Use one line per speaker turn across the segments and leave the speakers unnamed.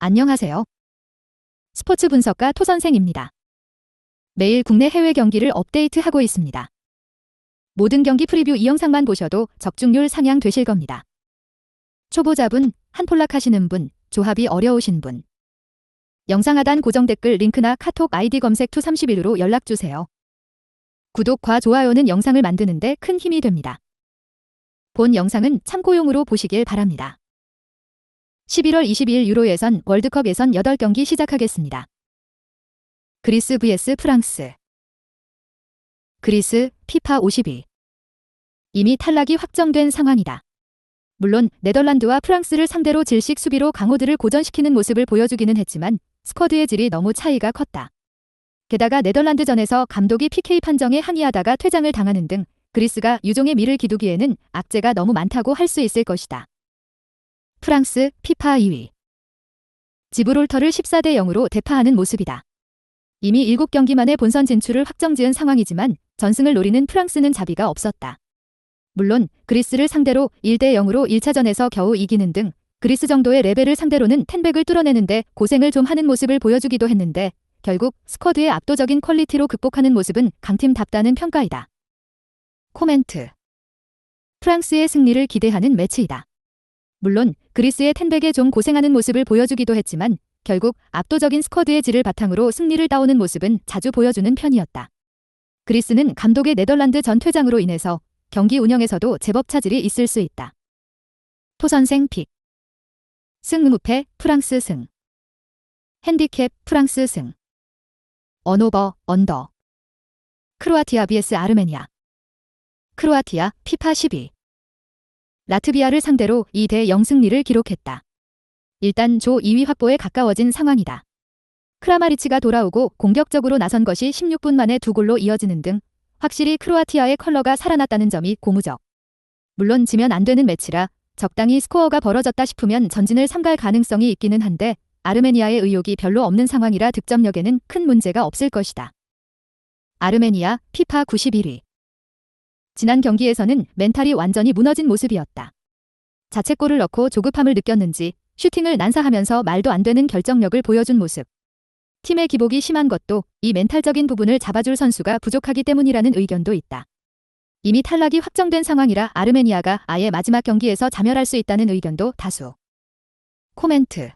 안녕하세요. 스포츠 분석가 토선생입니다. 매일 국내 해외 경기를 업데이트하고 있습니다. 모든 경기 프리뷰 이 영상만 보셔도 적중률 상향 되실 겁니다. 초보자분, 한폴락 하시는 분, 조합이 어려우신 분. 영상 하단 고정 댓글 링크나 카톡 아이디 검색 투31으로 연락주세요. 구독과 좋아요는 영상을 만드는데 큰 힘이 됩니다. 본 영상은 참고용으로 보시길 바랍니다. 11월 22일 유로 예선 월드컵 예선 8경기 시작하겠습니다. 그리스 vs 프랑스. 그리스, 피파 52. 이미 탈락이 확정된 상황이다. 물론 네덜란드와 프랑스를 상대로 질식 수비로 강호들을 고전시키는 모습을 보여주기는 했지만 스쿼드의 질이 너무 차이가 컸다. 게다가 네덜란드전에서 감독이 PK 판정에 항의하다가 퇴장을 당하는 등 그리스가 유종의 미를 기두기에는 악재가 너무 많다고 할 수 있을 것이다. 프랑스, 피파 2위. 지브롤터를 14대 0으로 대파하는 모습이다. 이미 7경기 만에 본선 진출을 확정지은 상황이지만 전승을 노리는 프랑스는 자비가 없었다. 물론 그리스를 상대로 1대 0으로 1차전에서 겨우 이기는 등 그리스 정도의 레벨을 상대로는 텐백을 뚫어내는데 고생을 좀 하는 모습을 보여주기도 했는데 결국 스쿼드의 압도적인 퀄리티로 극복하는 모습은 강팀답다는 평가이다. 코멘트. 프랑스의 승리를 기대하는 매치이다. 물론 그리스의 텐백에 좀 고생하는 모습을 보여주기도 했지만 결국 압도적인 스쿼드의 질을 바탕으로 승리를 따오는 모습은 자주 보여주는 편이었다. 그리스는 감독의 네덜란드 전 퇴장으로 인해서 경기 운영에서도 제법 차질이 있을 수 있다. 토선생 픽. 승무패 프랑스 승. 핸디캡 프랑스 승. 언오버 언더. 크로아티아 vs 아르메니아. 크로아티아 피파 12. 라트비아를 상대로 2대 0 승리를 기록했다. 일단 조 2위 확보에 가까워진 상황이다. 크라마리치가 돌아오고 공격적으로 나선 것이 16분 만에 2골로 이어지는 등 확실히 크로아티아의 컬러가 살아났다는 점이 고무적. 물론 지면 안 되는 매치라 적당히 스코어가 벌어졌다 싶으면 전진을 삼갈 가능성이 있기는 한데 아르메니아의 의욕이 별로 없는 상황이라 득점력에는 큰 문제가 없을 것이다. 아르메니아 피파 91위. 지난 경기에서는 멘탈이 완전히 무너진 모습이었다. 자책골을 넣고 조급함을 느꼈는지 슈팅을 난사하면서 말도 안 되는 결정력을 보여준 모습. 팀의 기복이 심한 것도 이 멘탈적인 부분을 잡아줄 선수가 부족하기 때문이라는 의견도 있다. 이미 탈락이 확정된 상황이라 아르메니아가 아예 마지막 경기에서 자멸할 수 있다는 의견도 다수. 코멘트.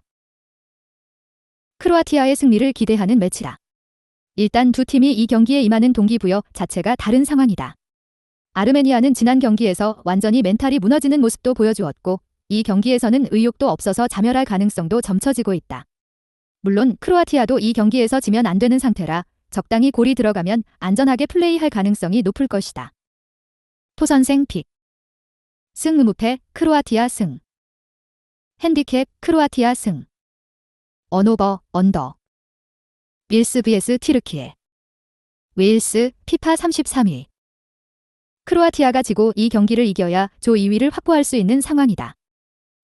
크로아티아의 승리를 기대하는 매치다. 일단 두 팀이 이 경기에 임하는 동기부여 자체가 다른 상황이다. 아르메니아는 지난 경기에서 완전히 멘탈이 무너지는 모습도 보여주었고 이 경기에서는 의욕도 없어서 자멸할 가능성도 점쳐지고 있다. 물론 크로아티아도 이 경기에서 지면 안 되는 상태라 적당히 골이 들어가면 안전하게 플레이할 가능성이 높을 것이다. 토선생 픽. 승무패 크로아티아 승. 핸디캡 크로아티아 승. 언오버 언더. 윌스 vs 튀르키예. 웨일스 피파 33위. 크로아티아가 지고 이 경기를 이겨야 조 2위를 확보할 수 있는 상황이다.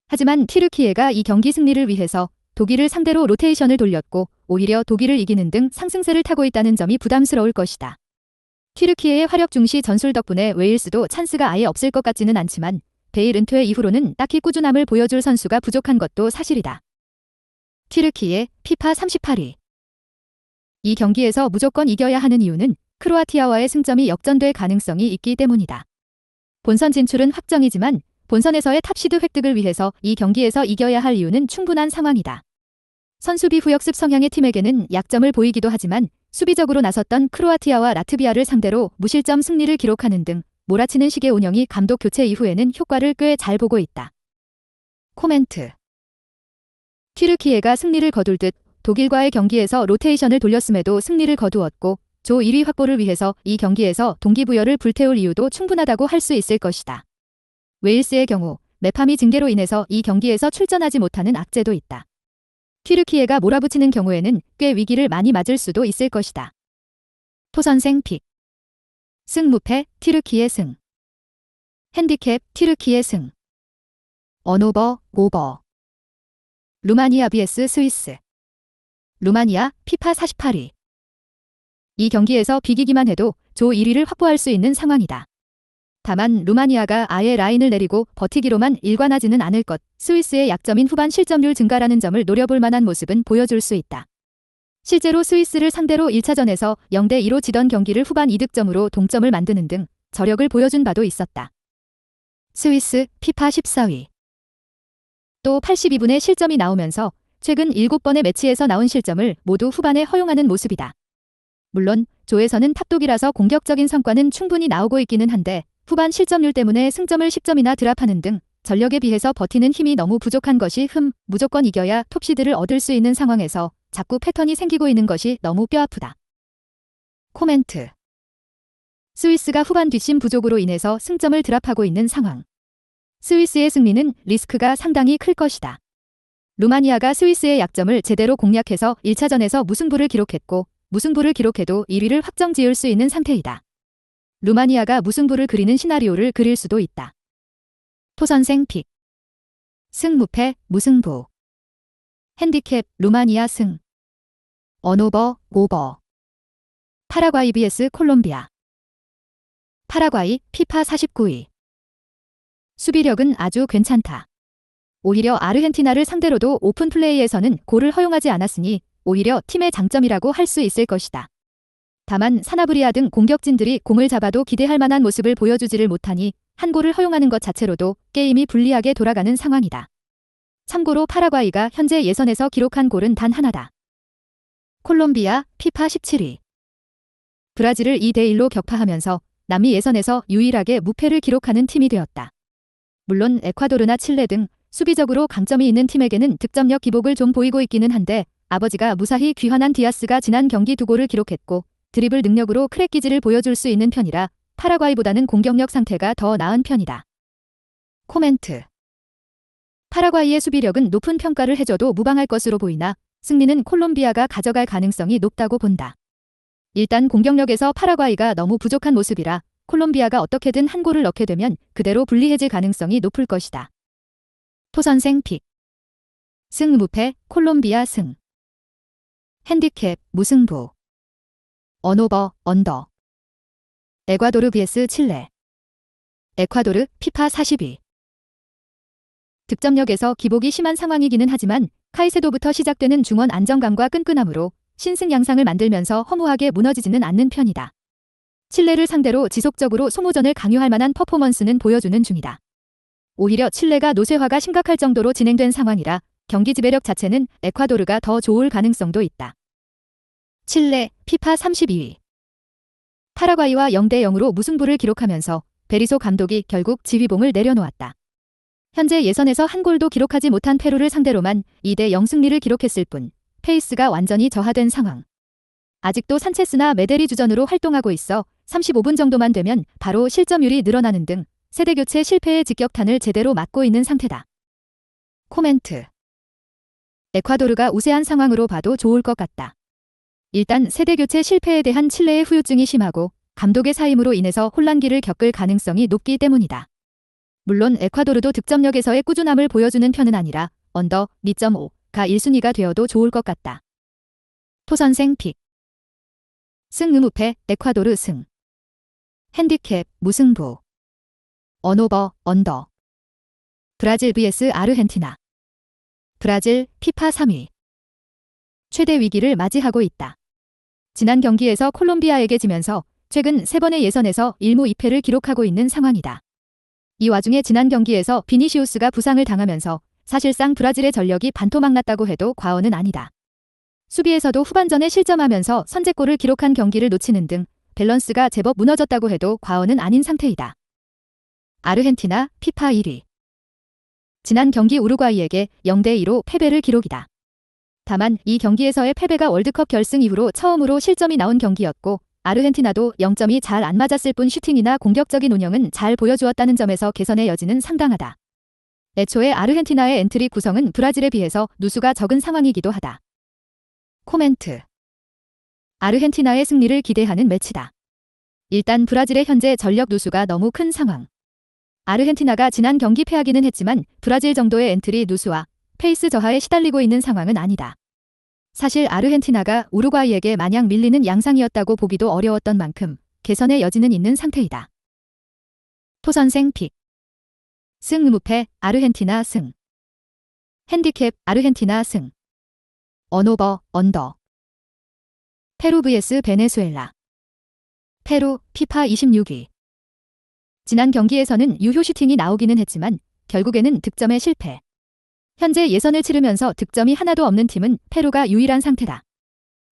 하지만 튀르키예가 이 경기 승리를 위해서 독일을 상대로 로테이션을 돌렸고 오히려 독일을 이기는 등 상승세를 타고 있다는 점이 부담스러울 것이다. 튀르키예의 화력 중시 전술 덕분에 웨일스도 찬스가 아예 없을 것 같지는 않지만 베일 은퇴 이후로는 딱히 꾸준함을 보여줄 선수가 부족한 것도 사실이다. 튀르키예 피파 38위. 이 경기에서 무조건 이겨야 하는 이유는 크로아티아와의 승점이 역전될 가능성이 있기 때문이다. 본선 진출은 확정이지만 본선에서의 탑시드 획득을 위해서 이 경기에서 이겨야 할 이유는 충분한 상황이다. 선수비 후역습 성향의 팀에게는 약점을 보이기도 하지만 수비적으로 나섰던 크로아티아와 라트비아를 상대로 무실점 승리를 기록하는 등 몰아치는 식의 운영이 감독 교체 이후에는 효과를 꽤 잘 보고 있다. 코멘트. 튀르키예가 승리를 거둘 듯 독일과의 경기에서 로테이션을 돌렸음에도 승리를 거두었고 조 1위 확보를 위해서 이 경기에서 동기부여를 불태울 이유도 충분하다고 할 수 있을 것이다. 웨일스의 경우 메팜이 징계로 인해서 이 경기에서 출전하지 못하는 악재도 있다. 튀르키예가 몰아붙이는 경우에는 꽤 위기를 많이 맞을 수도 있을 것이다. 토선생 픽. 승무패 튀르키예 승. 핸디캡 튀르키예 승. 언오버 오버. 루마니아 vs 스위스. 루마니아 피파 48위. 이 경기에서 비기기만 해도 조 1위를 확보할 수 있는 상황이다. 다만 루마니아가 아예 라인을 내리고 버티기로만 일관하지는 않을 것, 스위스의 약점인 후반 실점률 증가라는 점을 노려볼 만한 모습은 보여줄 수 있다. 실제로 스위스를 상대로 1차전에서 0대2로 지던 경기를 후반 2득점으로 동점을 만드는 등 저력을 보여준 바도 있었다. 스위스 피파 14위. 또 82분의 실점이 나오면서 최근 7번의 매치에서 나온 실점을 모두 후반에 허용하는 모습이다. 물론 조에서는 탑독이라서 공격적인 성과는 충분히 나오고 있기는 한데 후반 실점률 때문에 승점을 10점이나 드랍하는 등 전력에 비해서 버티는 힘이 너무 부족한 것이 무조건 이겨야 톱시드를 얻을 수 있는 상황에서 자꾸 패턴이 생기고 있는 것이 너무 뼈아프다. 코멘트. 스위스가 후반 뒷심 부족으로 인해서 승점을 드랍하고 있는 상황. 스위스의 승리는 리스크가 상당히 클 것이다. 루마니아가 스위스의 약점을 제대로 공략해서 1차전에서 무승부를 기록했고 무승부를 기록해도 1위를 확정 지을 수 있는 상태이다. 루마니아가 무승부를 그리는 시나리오를 그릴 수도 있다. 토선생 픽. 승무패, 무승부. 핸디캡, 루마니아 승. 언오버, 오버. 파라과이 vs 콜롬비아. 파라과이, 피파 49위. 수비력은 아주 괜찮다. 오히려 아르헨티나를 상대로도 오픈 플레이에서는 골을 허용하지 않았으니 오히려 팀의 장점이라고 할 수 있을 것이다. 다만 사나브리아 등 공격진들이 공을 잡아도 기대할 만한 모습을 보여주지를 못하니 한 골을 허용하는 것 자체로도 게임이 불리하게 돌아가는 상황이다. 참고로 파라과이가 현재 예선에서 기록한 골은 단 하나다. 콜롬비아, 피파 17위. 브라질을 2대1로 격파하면서 남미 예선에서 유일하게 무패를 기록하는 팀이 되었다. 물론 에콰도르나 칠레 등 수비적으로 강점이 있는 팀에게는 득점력 기복을 좀 보이고 있기는 한데 아버지가 무사히 귀환한 디아스가 지난 경기 2골을 기록했고 드리블 능력으로 크랙기질을 보여줄 수 있는 편이라 파라과이보다는 공격력 상태가 더 나은 편이다. 코멘트. 파라과이의 수비력은 높은 평가를 해줘도 무방할 것으로 보이나 승리는 콜롬비아가 가져갈 가능성이 높다고 본다. 일단 공격력에서 파라과이가 너무 부족한 모습이라 콜롬비아가 어떻게든 한 골을 넣게 되면 그대로 분리해질 가능성이 높을 것이다. 토선생 픽. 승무패, 콜롬비아 승. 핸디캡, 무승부. 언오버, 언더. 에콰도르 vs 칠레. 에콰도르, 피파 40위. 득점력에서 기복이 심한 상황이기는 하지만 카이세도부터 시작되는 중원 안정감과 끈끈함으로 신승 양상을 만들면서 허무하게 무너지지는 않는 편이다. 칠레를 상대로 지속적으로 소모전을 강요할 만한 퍼포먼스는 보여주는 중이다. 오히려 칠레가 노쇠화가 심각할 정도로 진행된 상황이라 경기 지배력 자체는 에콰도르가 더 좋을 가능성도 있다. 칠레, 피파 32위. 파라과이와 0대0으로 무승부를 기록하면서 베리소 감독이 결국 지휘봉을 내려놓았다. 현재 예선에서 한 골도 기록하지 못한 페루를 상대로만 2대0 승리를 기록했을 뿐 페이스가 완전히 저하된 상황. 아직도 산체스나 메데리 주전으로 활동하고 있어 35분 정도만 되면 바로 실점률이 늘어나는 등 세대교체 실패의 직격탄을 제대로 맞고 있는 상태다. 코멘트. 에콰도르가 우세한 상황으로 봐도 좋을 것 같다. 일단 세대교체 실패에 대한 칠레의 후유증이 심하고 감독의 사임으로 인해서 혼란기를 겪을 가능성이 높기 때문이다. 물론 에콰도르도 득점력에서의 꾸준함을 보여주는 편은 아니라 언더 2.5가 1순위가 되어도 좋을 것 같다. 토선생 픽. 승무패, 에콰도르 승. 핸디캡, 무승부. 언오버, 언더. 브라질 vs 아르헨티나. 브라질, 피파 3위. 최대 위기를 맞이하고 있다. 지난 경기에서 콜롬비아에게 지면서 최근 3번의 예선에서 1무 2패를 기록하고 있는 상황이다. 이 와중에 지난 경기에서 비니시우스가 부상을 당하면서 사실상 브라질의 전력이 반토막 났다고 해도 과언은 아니다. 수비에서도 후반전에 실점하면서 선제골을 기록한 경기를 놓치는 등 밸런스가 제법 무너졌다고 해도 과언은 아닌 상태이다. 아르헨티나, 피파 1위. 지난 경기 우루과이에게 0대2로 패배를 기록이다. 다만 이 경기에서의 패배가 월드컵 결승 이후로 처음으로 실점이 나온 경기였고 아르헨티나도 0점이 잘 안 맞았을 뿐 슈팅이나 공격적인 운영은 잘 보여주었다는 점에서 개선의 여지는 상당하다. 애초에 아르헨티나의 엔트리 구성은 브라질에 비해서 누수가 적은 상황이기도 하다. 코멘트. 아르헨티나의 승리를 기대하는 매치다. 일단 브라질의 현재 전력 누수가 너무 큰 상황. 아르헨티나가 지난 경기 패하기는 했지만 브라질 정도의 엔트리 누수와 페이스 저하에 시달리고 있는 상황은 아니다. 사실 아르헨티나가 우루과이에게 마냥 밀리는 양상이었다고 보기도 어려웠던 만큼 개선의 여지는 있는 상태이다. 토선생 픽. 승 무패 아르헨티나 승. 핸디캡 아르헨티나 승. 언오버 언더. 페루 vs 베네수엘라. 페루 피파 26위. 지난 경기에서는 유효 슈팅이 나오기는 했지만 결국에는 득점에 실패. 현재 예선을 치르면서 득점이 하나도 없는 팀은 페루가 유일한 상태다.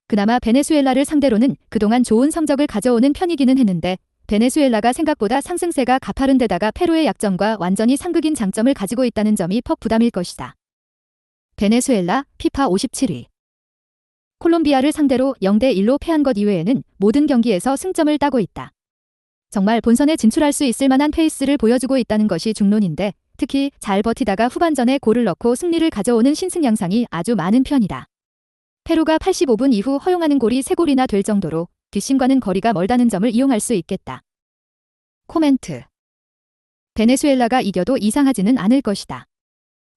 그나마 베네수엘라를 상대로는 그동안 좋은 성적을 가져오는 편이기는 했는데 베네수엘라가 생각보다 상승세가 가파른 데다가 페루의 약점과 완전히 상극인 장점을 가지고 있다는 점이 퍽 부담일 것이다. 베네수엘라 피파 57위. 콜롬비아를 상대로 0대1로 패한 것 이외에는 모든 경기에서 승점을 따고 있다. 정말 본선에 진출할 수 있을 만한 페이스를 보여주고 있다는 것이 중론인데 특히 잘 버티다가 후반전에 골을 넣고 승리를 가져오는 신승 양상이 아주 많은 편이다. 페루가 85분 이후 허용하는 골이 3골이나 될 정도로 뒷심과는 거리가 멀다는 점을 이용할 수 있겠다. 코멘트. 베네수엘라가 이겨도 이상하지는 않을 것이다.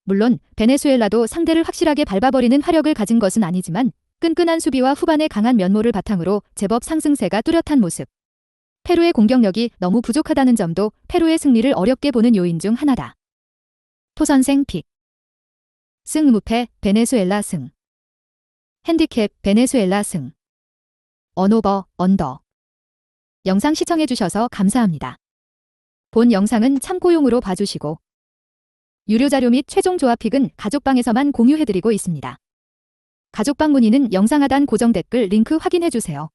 물론 베네수엘라도 상대를 확실하게 밟아버리는 화력을 가진 것은 아니지만 끈끈한 수비와 후반의 강한 면모를 바탕으로 제법 상승세가 뚜렷한 모습. 페루의 공격력이 너무 부족하다는 점도 페루의 승리를 어렵게 보는 요인 중 하나다. 토선생 픽. 승 무패 베네수엘라 승. 핸디캡 베네수엘라 승. 언오버 언더. 영상 시청해주셔서 감사합니다. 본 영상은 참고용으로 봐주시고 유료 자료 및 최종 조합픽은 가족방에서만 공유해드리고 있습니다. 가족방 문의는 영상 하단 고정 댓글 링크 확인해주세요.